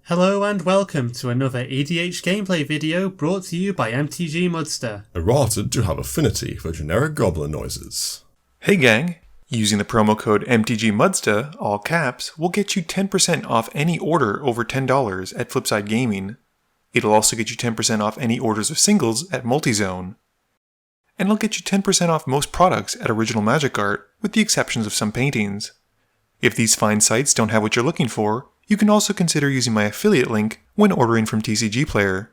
Hello and welcome to another EDH gameplay video brought to you by MTG Mudster. Errated to have affinity for generic goblin noises. Hey gang! Using the promo code MTGMudsta, all caps, will get you 10% off any order over $10 at Flipside Gaming. It'll also get you 10% off any orders of singles at Multizone. And it'll get you 10% off most products at Original Magic Art, with the exceptions of some paintings. If these fine sites don't have what you're looking for, you can also consider using my affiliate link when ordering from TCG Player.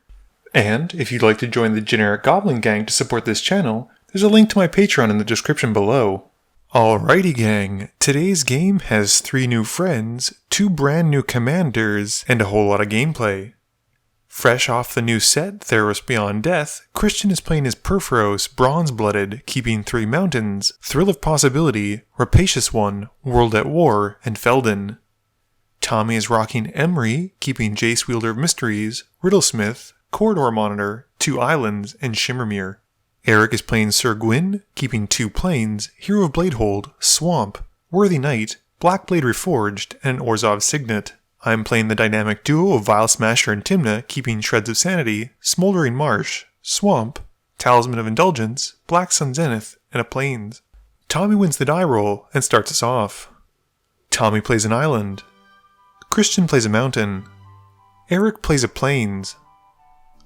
And if you'd like to join the Generic Goblin Gang to support this channel, there's a link to my Patreon in the description below. Alrighty gang, today's game has 3 new friends, 2 brand new commanders, and a whole lot of gameplay. Fresh off the new set, Theros Beyond Death, Christian is playing as Purphoros, Bronze-Blooded, keeping 3 mountains, Thrill of Possibility, Rapacious One, World at War, and Felden. Tommy is rocking Emry, keeping Jace Wielder of Mysteries, Riddlesmith, Corridor Monitor, 2 Islands, and Shimmermere. Eric is playing Syr Gwyn, keeping 2 Plains, Hero of Bladehold, Swamp, Worthy Knight, Blackblade Reforged, and an Orzhov Signet. I'm playing the dynamic duo of Vial Smasher and Tymna, keeping Shreds of Sanity, Smoldering Marsh, Swamp, Talisman of Indulgence, Black Sun Zenith, and a Plains. Tommy wins the die roll and starts us off. Tommy plays an island. Christian plays a mountain. Eric plays a Plains.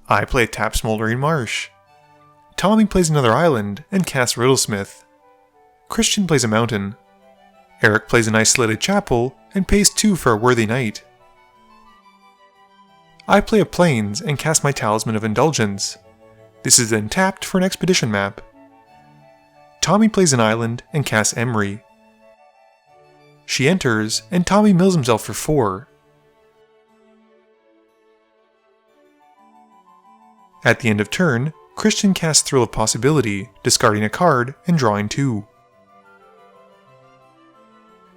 I play a tap Smoldering Marsh. Tommy plays another island and casts Riddlesmith. Christian plays a mountain. Eric plays an Isolated Chapel and pays 2 for a Worthy Knight. I play a Plains and cast my Talisman of Indulgence. This is then tapped for an expedition map. Tommy plays an island and casts Emry. She enters, and Tommy mills himself for 4. At the end of turn, Christian casts Thrill of Possibility, discarding a card and drawing 2.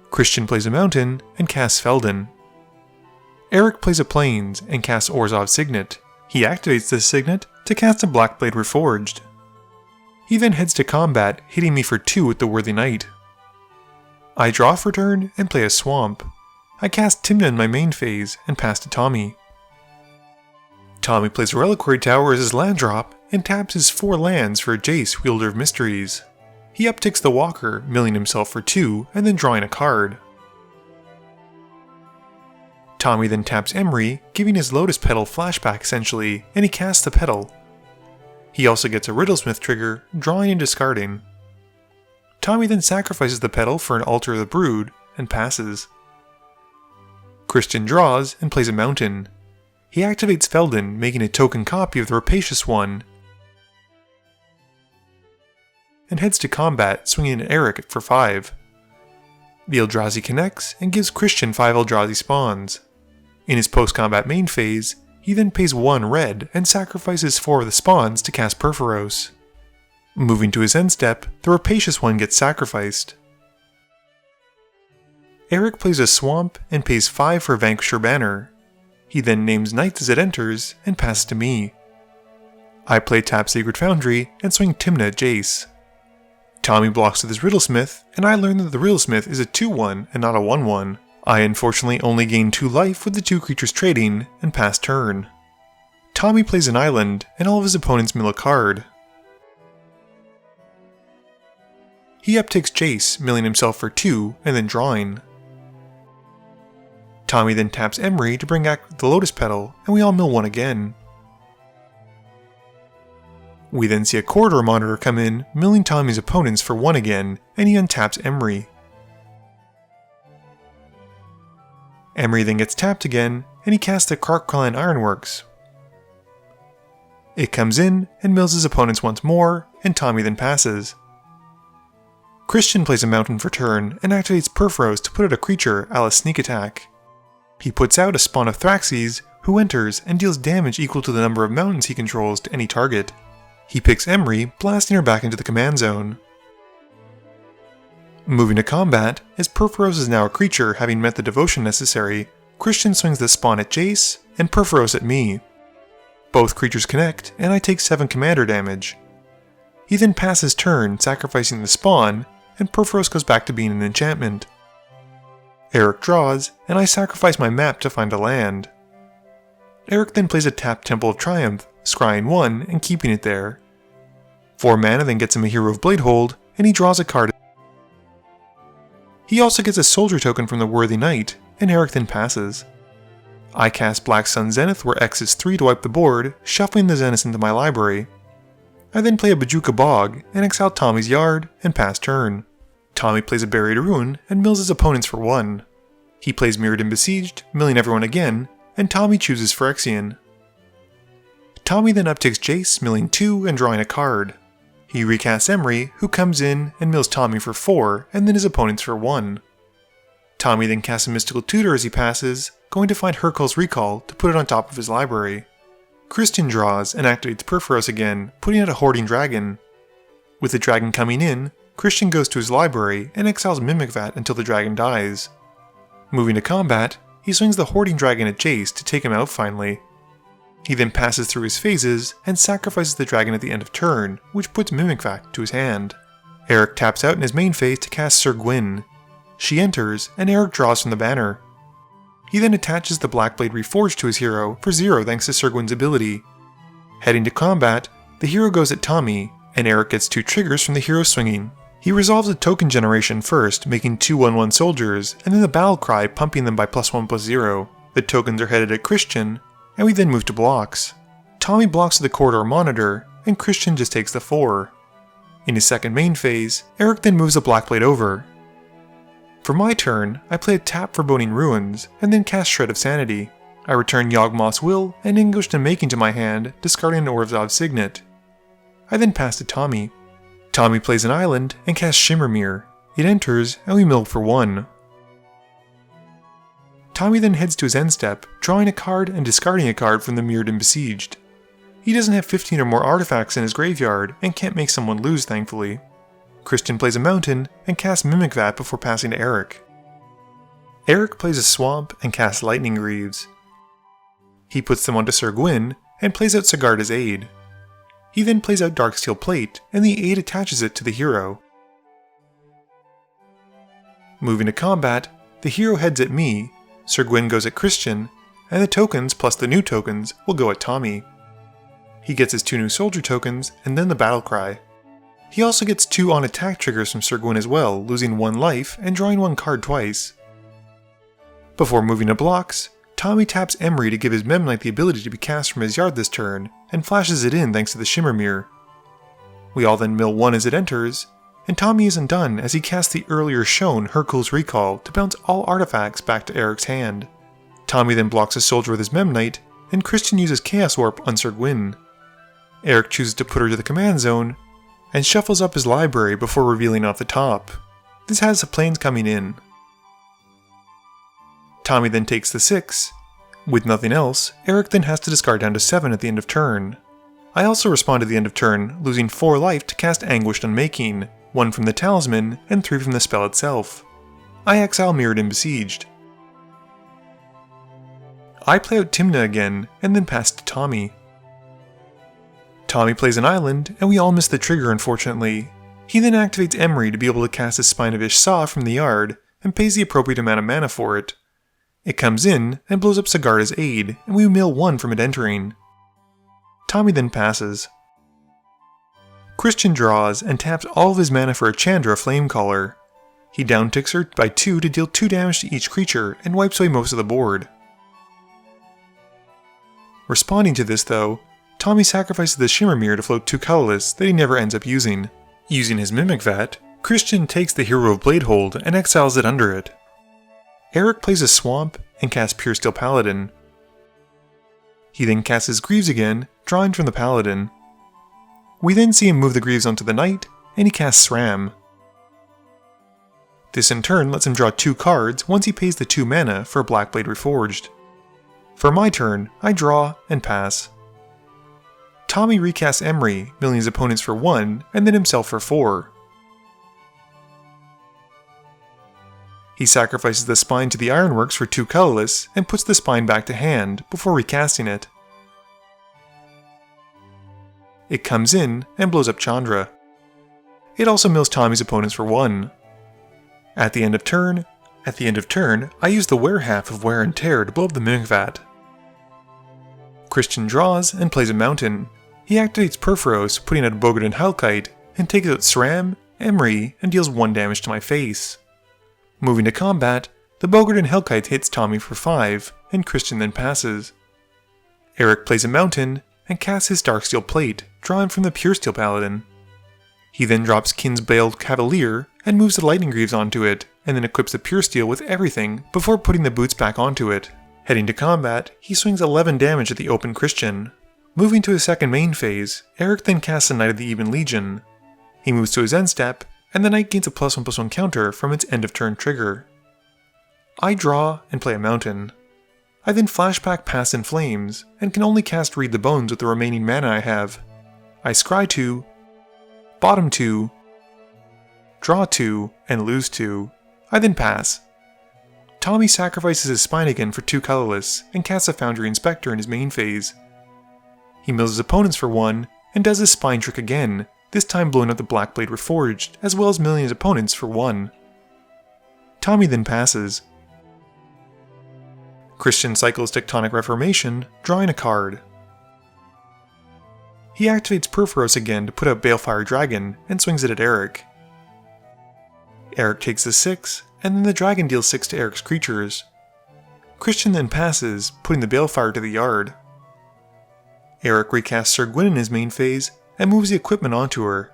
Christian plays a mountain and casts Felden. Eric plays a Plains and casts Orzhov Signet. He activates this signet to cast a Blackblade Reforged. He then heads to combat, hitting me for 2 with the Worthy Knight. I draw for turn and play a Swamp. I cast Tymna in my main phase and pass to Tommy. Tommy plays a Reliquary Tower as his land drop and taps his 4 lands for a Jace, Wielder of Mysteries. He upticks the Walker, milling himself for 2 and then drawing a card. Tommy then taps Emry, giving his Lotus Petal flashback essentially, and he casts the petal. He also gets a Riddlesmith trigger, drawing and discarding. Tommy then sacrifices the petal for an Altar of the Brood, and passes. Christian draws and plays a mountain. He activates Felden, making a token copy of the Rapacious One, and heads to combat, swinging at Eric for 5. The Eldrazi connects and gives Christian 5 Eldrazi spawns. In his post-combat main phase, he then pays 1 red and sacrifices 4 of the spawns to cast Purphoros. Moving to his end step, the Rapacious One gets sacrificed. Eric plays a Swamp and pays 5 for Vanquisher Banner. He then names Knights as it enters and passes to me. I play tap Sacred Foundry and swing Tymna at Jace. Tommy blocks with his Riddlesmith, and I learn that the Riddlesmith is a 2-1 and not a 1-1. I unfortunately only gain 2 life with the 2 creatures trading, and pass turn. Tommy plays an island, and all of his opponents mill a card. He upticks Jace, milling himself for 2, and then drawing. Tommy then taps Emry to bring back the Lotus Petal, and we all mill 1 again. We then see a Corridor Monitor come in, milling Tommy's opponents for 1 again, and he untaps Emry. Emry then gets tapped again, and he casts the Karkkalan Ironworks. It comes in, and mills his opponents once more, and Tommy then passes. Christian plays a mountain for turn, and activates Purphoros to put out a creature a la Sneak Attack. He puts out a spawn of Thraxes, who enters and deals damage equal to the number of mountains he controls to any target. He picks Emry, blasting her back into the command zone. Moving to combat, as Purphoros is now a creature having met the devotion necessary, Christian swings the spawn at Jace, and Purphoros at me. Both creatures connect, and I take 7 commander damage. He then passes turn, sacrificing the spawn, and Purphoros goes back to being an enchantment. Eric draws, and I sacrifice my map to find a land. Eric then plays a tapped Temple of Triumph, scrying 1 and keeping it there. 4 mana then gets him a Hero of Bladehold, and he draws a card. He also gets a Soldier token from the Worthy Knight, and Eric then passes. I cast Black Sun Zenith where X is 3 to wipe the board, shuffling the Zenith into my library. I then play a Bajuka Bog, and exile Tommy's Yard, and pass turn. Tommy plays a Buried Ruin, and mills his opponents for 1. He plays Mirrored and Besieged, milling everyone again, and Tommy chooses Phyrexian. Tommy then upticks Jace, milling 2 and drawing a card. He recasts Emry, who comes in and mills Tommy for 4, and then his opponents for 1. Tommy then casts a Mystical Tutor as he passes, going to find Hurkyl's Recall to put it on top of his library. Christian draws and activates Purphoros again, putting out a Hoarding Dragon. With the dragon coming in, Christian goes to his library and exiles Mimic Vat until the dragon dies. Moving to combat, he swings the Hoarding Dragon at Jace to take him out finally. He then passes through his phases and sacrifices the dragon at the end of turn, which puts Mimic Vat to his hand. Eric taps out in his main phase to cast Syr Gwyn. She enters, and Eric draws from the banner. He then attaches the Blackblade Reforged to his hero for 0 thanks to Syr Gwyn's ability. Heading to combat, the hero goes at Tommy, and Eric gets 2 triggers from the hero swinging. He resolves a token generation first, making 2 1/1 soldiers, and then the Battle Cry pumping them by +1/+0. The tokens are headed at Christian, and we then move to blocks. Tommy blocks the Corridor Monitor, and Christian just takes the 4. In his second main phase, Eric then moves the Blackblade over. For my turn, I play a tap Foreboding Ruins, and then cast Shred of Sanity. I return Yawgmoth's Will and English Making to my hand, discarding an Orzhov's Signet. I then pass to Tommy. Tommy plays an island and casts Shimmermere. It enters, and we mill for 1. Tommy then heads to his end step, drawing a card and discarding a card from the Mirrored and Besieged. He doesn't have 15 or more artifacts in his graveyard, and can't make someone lose thankfully. Christian plays a mountain and casts Mimic Vat before passing to Eric. Eric plays a swamp and casts Lightning Greaves. He puts them onto Syr Gwyn and plays out Sigarda's Aid. He then plays out Darksteel Plate, and the aid attaches it to the hero. Moving to combat, the hero heads at me, Syr Gwyn goes at Christian, and the tokens plus the new tokens will go at Tommy. He gets his 2 new soldier tokens, and then the Battle Cry. He also gets 2 on attack triggers from Syr Gwyn as well, losing 1 life and drawing 1 card twice. Before moving to blocks, Tommy taps Emry to give his Mem Knight the ability to be cast from his yard this turn, and flashes it in thanks to the Shimmermere. We all then mill 1 as it enters, and Tommy isn't done as he casts the earlier shown Hurkyl's Recall to bounce all artifacts back to Eric's hand. Tommy then blocks a soldier with his Mem Knight, and Christian uses Chaos Warp on Syr Gwyn. Eric chooses to put her to the command zone, and shuffles up his library before revealing off the top. This has the planes coming in. Tommy then takes the 6. With nothing else, Eric then has to discard down to 7 at the end of turn. I also respond to the end of turn, losing 4 life to cast Anguished Unmaking, 1 from the Talisman and 3 from the spell itself. I exile Mirrored and Besieged. I play out Tymna again, and then pass to Tommy. Tommy plays an island, and we all miss the trigger unfortunately. He then activates Emry to be able to cast his Spine of Ish-Sah from the yard, and pays the appropriate amount of mana for it. It comes in, and blows up Sigarda's Aid, and we mill 1 from it entering. Tommy then passes. Christian draws, and taps all of his mana for a Chandra Flamecaller. He downticks her by 2 to deal 2 damage to each creature, and wipes away most of the board. Responding to this though, Tommy sacrifices the Shimmermere to float 2 colorless that he never ends up using. Using his Mimic Vat, Christian takes the Hero of Bladehold and exiles it under it. Eric plays a Swamp and casts Pure Steel Paladin. He then casts his Greaves again, drawing from the Paladin. We then see him move the Greaves onto the Knight, and he casts Sram. This in turn lets him draw 2 cards once he pays the 2 mana for Blackblade Reforged. For my turn, I draw and pass. Tommy recasts Emry, milling his opponents for 1, and then himself for 4. He sacrifices the Spine to the Ironworks for 2 colorless, and puts the Spine back to hand, before recasting it. It comes in, and blows up Chandra. It also mills Tommy's opponents for 1. At the end of turn, I use the Wear Half of Wear and Tear to blow up the Mimic Vat. Christian draws and plays a mountain. He activates Purphoros, putting out a Boggart and Hellkite, and takes out Sram, Emry, and deals 1 damage to my face. Moving to combat, the Boggart and Hellkite hits Tommy for 5, and Christian then passes. Eric plays a mountain, and casts his Darksteel Plate, drawing from the Puresteel Paladin. He then drops Kinsbale Cavalier, and moves the Lightning Greaves onto it, and then equips the Puresteel with everything before putting the boots back onto it. Heading to combat, he swings 11 damage at the open Christian. Moving to his second main phase, Eric then casts the Knight of the Even Legion. He moves to his end step, and the Knight gains a +1/+1 counter from its end of turn trigger. I draw and play a mountain. I then flashback Past in Flames, and can only cast Read the Bones with the remaining mana I have. I scry 2, bottom 2, draw 2, and lose 2. I then pass. Tommy sacrifices his Spine again for 2 colorless, and casts a Foundry Inspector in his main phase. He mills his opponents for 1, and does his Spine trick again, this time blowing up the Blackblade Reforged, as well as milling his opponents for 1. Tommy then passes. Christian cycles Tectonic Reformation, drawing a card. He activates Purphoros again to put out Balefire Dragon, and swings it at Eric. Eric takes the 6, and then the dragon deals 6 to Eric's creatures. Christian then passes, putting the Balefire to the yard. Eric recasts Syr Gwyn in his main phase, and moves the equipment onto her.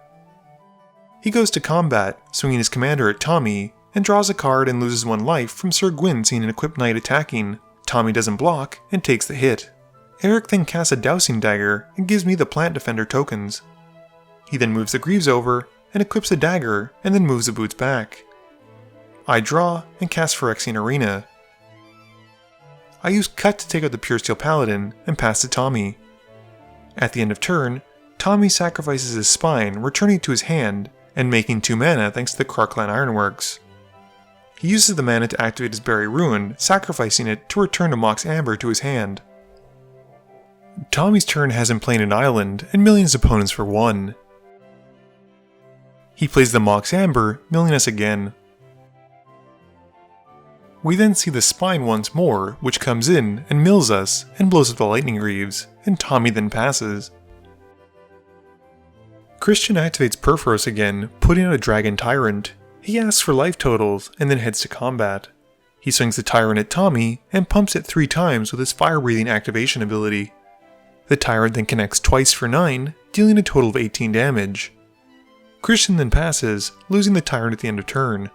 He goes to combat, swinging his commander at Tommy, and draws a card and loses 1 life from Syr Gwyn seeing an equipped knight attacking. Tommy doesn't block, and takes the hit. Eric then casts a Dowsing Dagger, and gives me the Plant Defender tokens. He then moves the Greaves over, and equips a dagger, and then moves the boots back. I draw, and cast Phyrexian Arena. I use Cut to take out the Puresteel Paladin, and pass to Tommy. At the end of turn, Tommy sacrifices his Spine, returning it to his hand, and making 2 mana thanks to the Krark-Clan Ironworks. He uses the mana to activate his Berry Ruin, sacrificing it to return a Mox Amber to his hand. Tommy's turn has him playing an island, and milling his opponents for 1. He plays the Mox Amber, milling us again. We then see the Spine once more, which comes in and mills us, and blows up the Lightning Greaves, and Tommy then passes. Christian activates Purphoros again, putting out a Dragon Tyrant. He asks for life totals, and then heads to combat. He swings the Tyrant at Tommy, and pumps it 3 times with his Fire-Breathing activation ability. The Tyrant then connects twice for 9, dealing a total of 18 damage. Christian then passes, losing the Tyrant at the end of turn.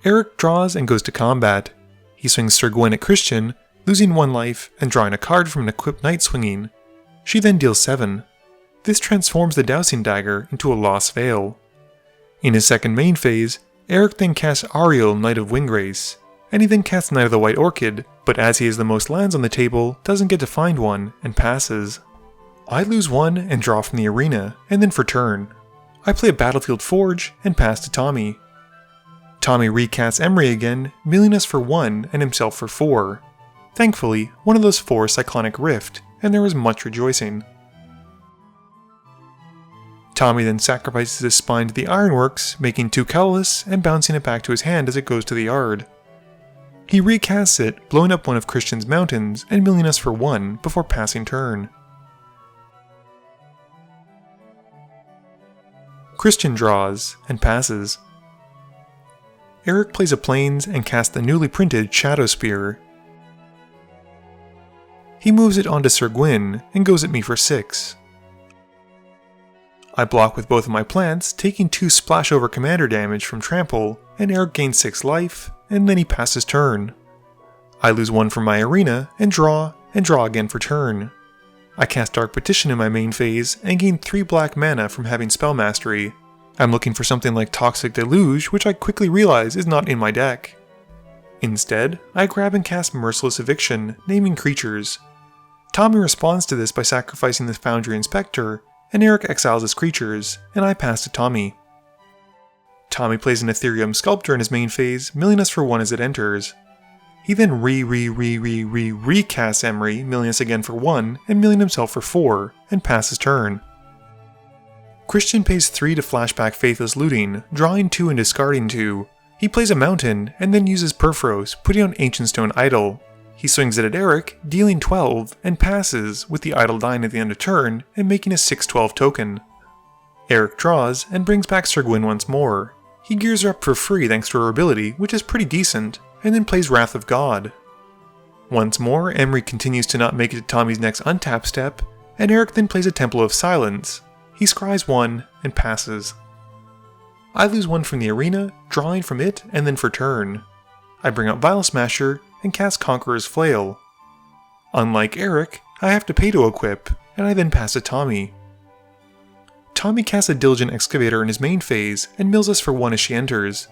Eric draws and goes to combat. He swings Syr Gwyn at Christian, losing 1 life and drawing a card from an equipped knight swinging. She then deals 7. This transforms the Dowsing Dagger into a Lost Veil. In his second main phase, Eric then casts Ariel, Knight of Winggrace, and he then casts Knight of the White Orchid, but as he has the most lands on the table, doesn't get to find one, and passes. I lose 1 and draw from the arena, and then for turn. I play a Battlefield Forge, and pass to Tommy. Tommy recasts Emry again, milling us for 1 and himself for 4. Thankfully, one of those 4 Cyclonic Rift, and there was much rejoicing. Tommy then sacrifices his Spine to the Ironworks, making 2 colorless and bouncing it back to his hand as it goes to the yard. He recasts it, blowing up one of Christian's mountains and milling us for 1 before passing turn. Christian draws and passes. Eric plays a Plains and casts the newly printed Shadow Spear. He moves it onto Syr Gwyn and goes at me for 6. I block with both of my plants, taking 2 splash over commander damage from Trample, and Eric gains 6 life, and then he passes turn. I lose 1 from my arena, and draw again for turn. I cast Dark Petition in my main phase, and gain 3 black mana from having Spell Mastery. I'm looking for something like Toxic Deluge, which I quickly realize is not in my deck. Instead, I grab and cast Merciless Eviction, naming creatures. Tommy responds to this by sacrificing the Foundry Inspector, and Eric exiles his creatures, and I pass to Tommy. Tommy plays an Ethereum Sculptor in his main phase, milling us for 1 as it enters. He then recasts Emry, milling us again for 1, and milling himself for 4, and passes turn. Christian pays 3 to flashback Faithless Looting, drawing 2 and discarding 2. He plays a mountain, and then uses Purphoros, putting on Ancient Stone Idol. He swings it at Eric, dealing 12, and passes, with the idle dying at the end of turn and making a 6/12 token. Eric draws and brings back Syr Gwyn once more. He gears her up for free thanks to her ability, which is pretty decent, and then plays Wrath of God. Once more, Emry continues to not make it to Tommy's next untap step, and Eric then plays a Temple of Silence. He scries 1 and passes. I lose 1 from the arena, drawing from it, and then for turn. I bring up Vial Smasher and cast Conqueror's Flail. Unlike Eric, I have to pay to equip, and I then pass to Tommy. Tommy casts a Diligent Excavator in his main phase and mills us for 1 as she enters.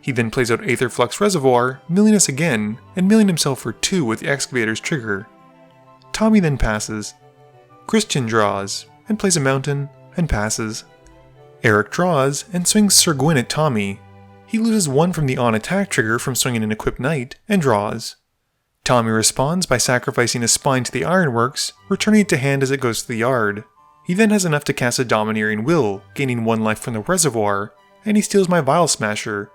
He then plays out Aetherflux Reservoir, milling us again, and milling himself for 2 with the Excavator's trigger. Tommy then passes. Christian draws, and plays a Mountain, and passes. Eric draws, and swings Syr Gwyn at Tommy. He loses 1 from the on-attack trigger from swinging an Equipped Knight, and draws. Tommy responds by sacrificing a Spine to the Ironworks, returning it to hand as it goes to the yard. He then has enough to cast a Domineering Will, gaining 1 life from the reservoir, and he steals my Vial Smasher,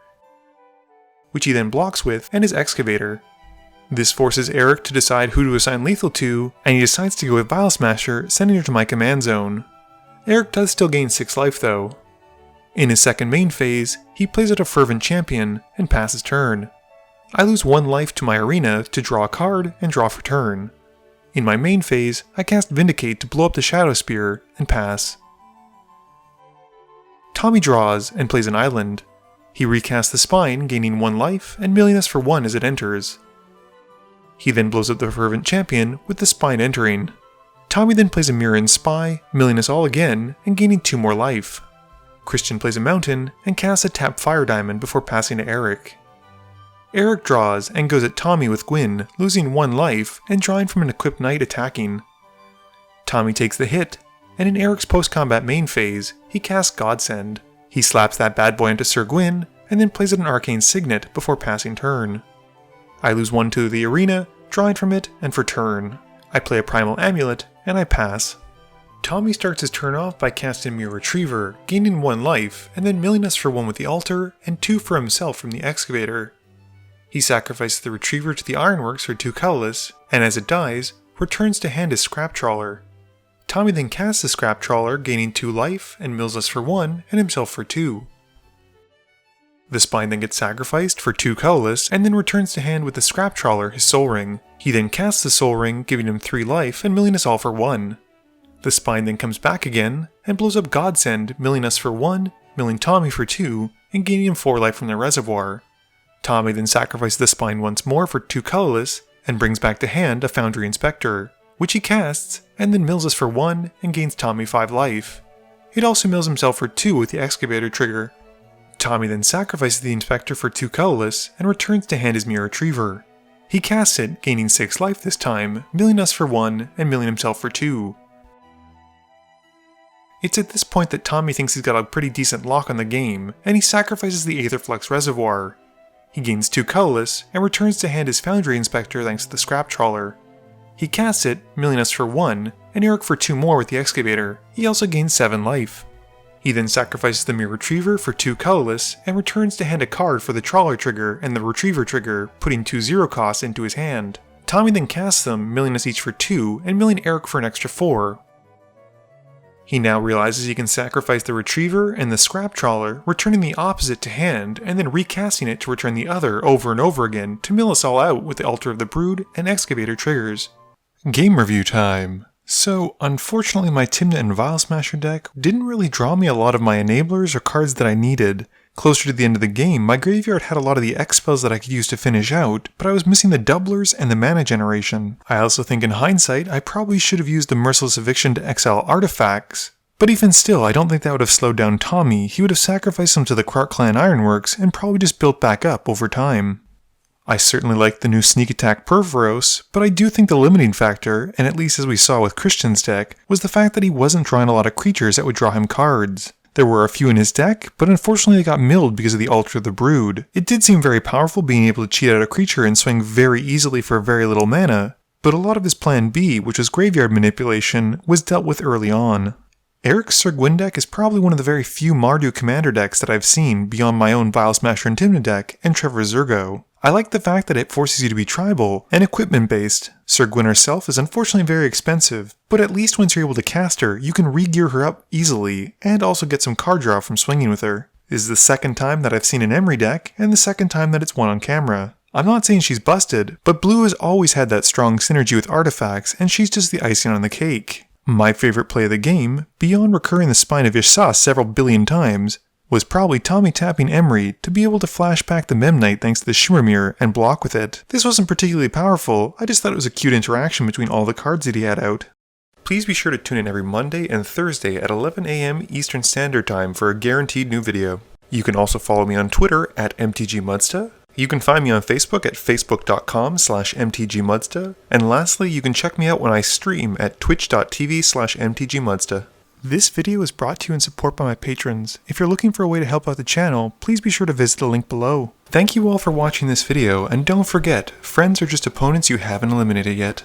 which he then blocks with, and his Excavator. This forces Eric to decide who to assign lethal to, and he decides to go with Vial Smasher, sending her to my command zone. Eric does still gain 6 life though. In his second main phase, he plays out a Fervent Champion, and passes turn. I lose 1 life to my arena to draw a card and draw for turn. In my main phase, I cast Vindicate to blow up the Shadow Spear, and pass. Tommy draws and plays an island. He recasts the Spine, gaining 1 life, and milling us for 1 as it enters. He then blows up the Fervent Champion, with the Spine entering. Tommy then plays a Mirren Spy, milling us all again, and gaining 2 more life. Christian plays a Mountain, and casts a Tap Fire Diamond before passing to Eric. Eric draws, and goes at Tommy with Gwyn, losing 1 life, and drawing from an Equipped Knight attacking. Tommy takes the hit, and in Eric's post-combat main phase, he casts Godsend. He slaps that bad boy into Syr Gwyn, and then plays out an Arcane Signet before passing turn. I lose 1 to the arena, drawing from it, and for turn. I play a Primal Amulet, and I pass. Tommy starts his turn off by casting Mere Retriever, gaining 1 life, and then milling us for 1 with the altar, and 2 for himself from the Excavator. He sacrifices the Retriever to the Ironworks for 2 colorless, and as it dies, returns to hand his Scrap Trawler. Tommy then casts the Scrap Trawler, gaining 2 life, and mills us for 1, and himself for 2. The Spine then gets sacrificed for 2 colorless, and then returns to hand with the Scrap Trawler his Soul Ring. He then casts the Soul Ring, giving him 3 life, and milling us all for 1. The Spine then comes back again, and blows up Godsend, milling us for 1, milling Tommy for 2, and gaining him 4 life from the reservoir. Tommy then sacrifices the Spine once more for 2 colorless, and brings back to hand a Foundry Inspector, which he casts, and then mills us for 1, and gains Tommy 5 life. It also mills himself for 2 with the Excavator trigger. Tommy then sacrifices the Inspector for 2 colorless, and returns to hand his Mere Retriever. He casts it, gaining 6 life this time, milling us for 1, and milling himself for 2. It's at this point that Tommy thinks he's got a pretty decent lock on the game, and he sacrifices the Aetherflux Reservoir. He gains 2 colorless, and returns to hand his Foundry Inspector thanks to the Scrap Trawler. He casts it, milling us for 1, and Eric for 2 more with the Excavator. He also gains 7 life. He then sacrifices the Mere Retriever for 2 colorless, and returns to hand a card for the Trawler trigger and the Retriever trigger, putting 2 0 costs into his hand. Tommy then casts them, milling us each for 2, and milling Eric for an extra 4. He now realizes he can sacrifice the Retriever and the Scrap Trawler, returning the opposite to hand, and then recasting it to return the other over and over again to mill us all out with the Altar of the Brood and Excavator triggers. Game review time. So, unfortunately my Tymna and Vial Smasher deck didn't really draw me a lot of my enablers or cards that I needed. Closer to the end of the game, my graveyard had a lot of the X spells that I could use to finish out, but I was missing the doublers and the mana generation. I also think in hindsight, I probably should have used the Merciless Eviction to exile artifacts. But even still, I don't think that would have slowed down Tommy. He would have sacrificed them to the Krark Clan Ironworks and probably just built back up over time. I certainly like the new Sneak Attack Purphoros, but I do think the limiting factor, and at least as we saw with Christian's deck, was the fact that he wasn't drawing a lot of creatures that would draw him cards. There were a few in his deck, but unfortunately they got milled because of the Altar of the Brood. It did seem very powerful being able to cheat out a creature and swing very easily for very little mana, but a lot of his plan B, which was graveyard manipulation, was dealt with early on. Eric's Syr Gwyn deck is probably one of the very few Mardu commander decks that I've seen beyond my own Vial Smasher and Tymna deck and Trevor's Zergo. I like the fact that it forces you to be tribal and equipment based. Syr Gwyn herself is unfortunately very expensive, but at least once you're able to cast her, you can re-gear her up easily and also get some card draw from swinging with her. This is the second time that I've seen an Emry deck and the second time that it's won on camera. I'm not saying she's busted, but blue has always had that strong synergy with artifacts and she's just the icing on the cake. My favorite play of the game, beyond recurring the Spine of Ish-Sah several billion times, was probably Tommy tapping Emry to be able to flash back the Memnite thanks to the Shimmer Mirror and block with it. This wasn't particularly powerful, I just thought it was a cute interaction between all the cards that he had out. Please be sure to tune in every Monday and Thursday at 11 AM Eastern Standard Time for a guaranteed new video. You can also follow me on Twitter at MTGMudsta. You can find me on Facebook at facebook.com/mtgmudsta, and lastly, you can check me out when I stream at twitch.tv/mtgmudsta. This video is brought to you in support by my patrons. If you're looking for a way to help out the channel, please be sure to visit the link below. Thank you all for watching this video, and don't forget, friends are just opponents you haven't eliminated yet.